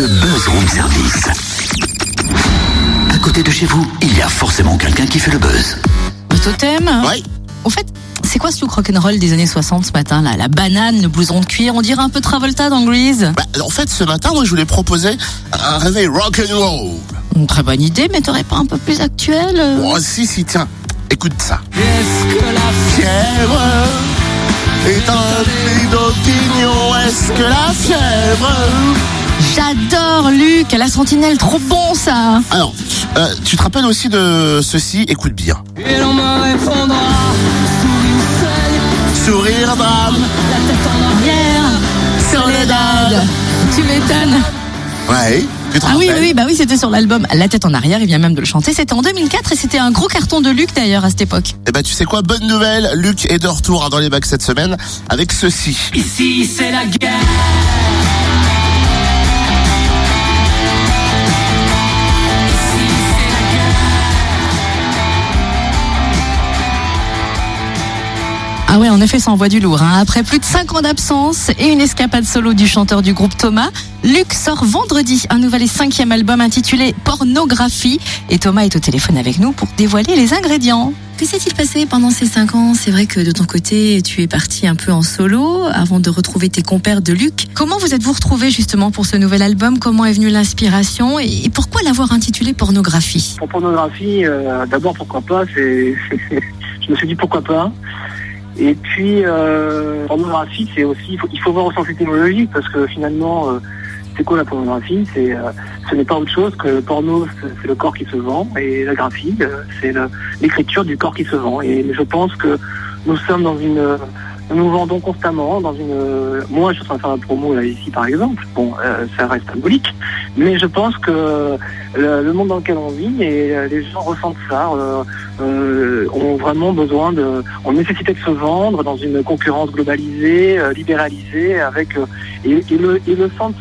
Le Buzz Room Service. À côté de chez vous, il y a forcément quelqu'un qui fait le buzz. Le totem. Oui. Au fait, c'est quoi ce look rock'n'roll des années 60 ce matin là? La banane, le blouson de cuir, on dirait un peu Travolta dans Grease. En fait, ce matin, moi, je voulais proposer un réveil rock'n'roll. Une très bonne idée, mais t'aurais pas un peu plus actuel Oh, si, tiens, écoute ça. Est-ce que la fièvre est un pays d'opinion? Est-ce que la fièvre... J'adore Luc, à la sentinelle, trop bon ça. Alors, tu te rappelles aussi de ceci? Écoute bien. Et l'on me répondra Sourire, drame, la tête en arrière. Soledad. Tu m'étonnes. Ouais, tu te Ah oui, rappelles? oui, c'était sur l'album La tête en arrière, il vient même de le chanter. C'était en 2004 et c'était un gros carton de Luc d'ailleurs à cette époque. Eh ben, tu sais quoi? Bonne nouvelle, Luc est de retour dans les bacs cette semaine avec ceci. Ici c'est la guerre. Ah ouais, en effet, ça envoie du lourd. Après plus de 5 ans d'absence et une escapade solo du chanteur du groupe Thomas, Luc sort vendredi un nouvel et 5e album intitulé Pornographie. Et Thomas est au téléphone avec nous pour dévoiler les ingrédients. Que s'est-il passé pendant ces 5 ans? C'est vrai que de ton côté, tu es parti un peu en solo avant de retrouver tes compères de Luc. Comment vous êtes-vous retrouvés justement pour ce nouvel album? Comment est venue l'inspiration et pourquoi l'avoir intitulé Pornographie? Pour Pornographie, d'abord pourquoi pas, je me suis dit pourquoi pas. Et puis pornographie, c'est aussi, il faut voir au sens étymologique parce que finalement, c'est quoi la pornographie? Ce n'est pas autre chose que le porno, c'est le corps qui se vend, et la graphie, c'est l'écriture du corps qui se vend. Et je pense que nous sommes nous vendons constamment moi je suis en train de faire la promo là ici par exemple, ça reste symbolique, mais je pense que le monde dans lequel on vit et les gens ressentent ça, ont vraiment besoin ont nécessité de se vendre dans une concurrence globalisée, libéralisée, avec et le sentent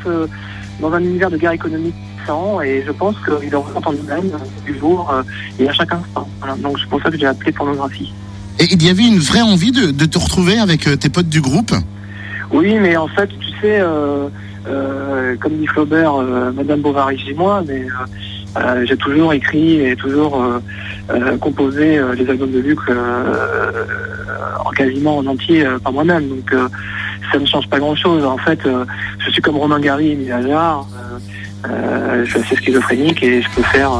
dans un univers de guerre économique puissant, et je pense qu'ils le ressentent en eux-mêmes du jour et à chaque instant. Voilà. Donc c'est pour ça que j'ai appelé pornographie. Et il y avait une vraie envie de te retrouver avec tes potes du groupe? Oui, mais en fait, tu sais, comme dit Flaubert, Madame Bovary chez moi, mais j'ai toujours écrit et toujours composé les albums de Luc quasiment en entier par moi-même. Donc ça ne change pas grand-chose. En fait, je suis comme Romain Gary et Émile Ajar. Je suis assez schizophrénique et je peux faire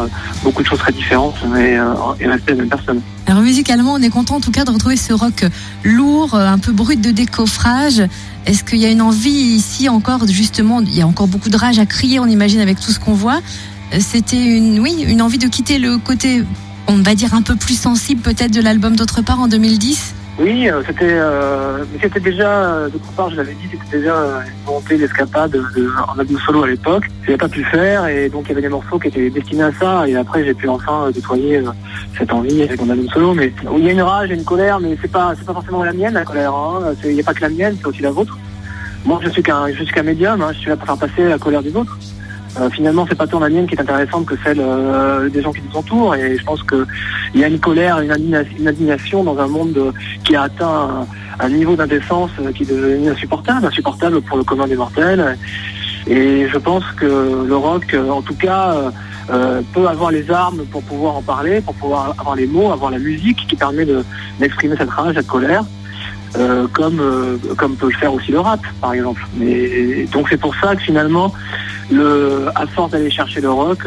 beaucoup de choses très différentes et rester la même personne. Alors musicalement, on est content en tout cas de retrouver ce rock lourd, un peu brut de décoffrage. Est-ce qu'il y a une envie ici encore, justement, il y a encore beaucoup de rage à crier, on imagine, avec tout ce qu'on voit. C'était une envie de quitter le côté, on va dire, un peu plus sensible peut-être de l'album D'autre part en 2010? Oui, c'était déjà, d'autre part, je l'avais dit, c'était déjà une volonté d'escapade en album solo à l'époque. Je n'avais pas pu le faire, et donc il y avait des morceaux qui étaient destinés à ça, et après j'ai pu enfin déployer cette envie avec mon album solo. Mais il y a une rage et une colère, mais c'est pas forcément la mienne, la colère. Il n'y a pas que la mienne, c'est aussi la vôtre. Moi, je suis qu'un médium, je suis là pour faire passer la colère des autres. Finalement, c'est pas tant la mienne qui est intéressante que celle des gens qui nous entourent, et je pense que il y a une colère, une indignation dans un monde qui a atteint un niveau d'indécence qui est devenu insupportable pour le commun des mortels. Et je pense que le rock, en tout cas, peut avoir les armes pour pouvoir en parler, pour pouvoir avoir les mots, avoir la musique qui permet d'exprimer cette rage, cette colère. Comme peut le faire aussi le rap, par exemple. Mais donc c'est pour ça que finalement, à force d'aller chercher le rock,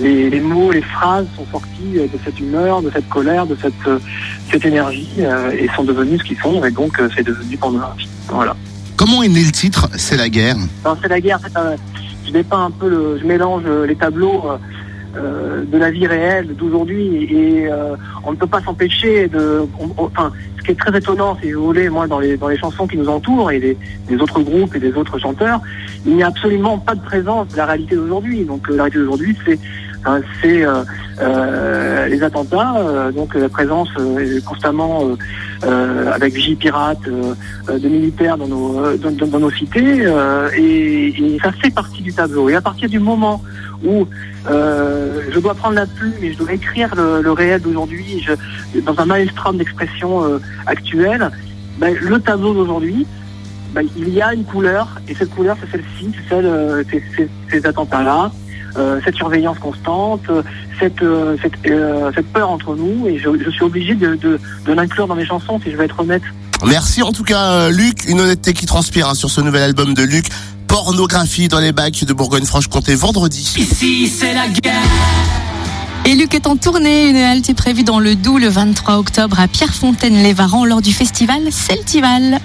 les mots, les phrases sont sortis de cette humeur, de cette colère, de cette énergie, et sont devenus ce qu'ils sont. Et donc c'est devenu pornographie. Voilà. Comment est né le titre C'est la guerre? Alors, c'est la guerre. En fait, je dépeins un peu je mélange les tableaux de la vie réelle d'aujourd'hui, et on ne peut pas s'empêcher ce qui est très étonnant, si vous voulez, moi, dans les chansons qui nous entourent et des autres groupes et des autres chanteurs, il n'y a absolument pas de présence de la réalité d'aujourd'hui. Donc la réalité d'aujourd'hui, c'est les attentats, donc la présence constamment avec vigie pirate de militaires dans nos cités, et ça fait partie du tableau. Et à partir du moment où je dois prendre la plume et je dois écrire le réel d'aujourd'hui dans un maelstrom d'expression actuelle, le tableau d'aujourd'hui il y a une couleur, et cette couleur, c'est celle-ci, c'est ces attentats-là, cette surveillance constante, cette peur entre nous, et je suis obligé de l'inclure dans mes chansons, si je veux être honnête. Merci en tout cas Luc, une honnêteté qui transpire sur ce nouvel album de Luc, Pornographie dans les bacs de Bourgogne-Franche-Comté, vendredi. Ici c'est la guerre. Et Luc est en tournée, une halte est prévue dans le Doubs le 23 octobre à Pierrefontaine-les-Varans lors du festival Celtival.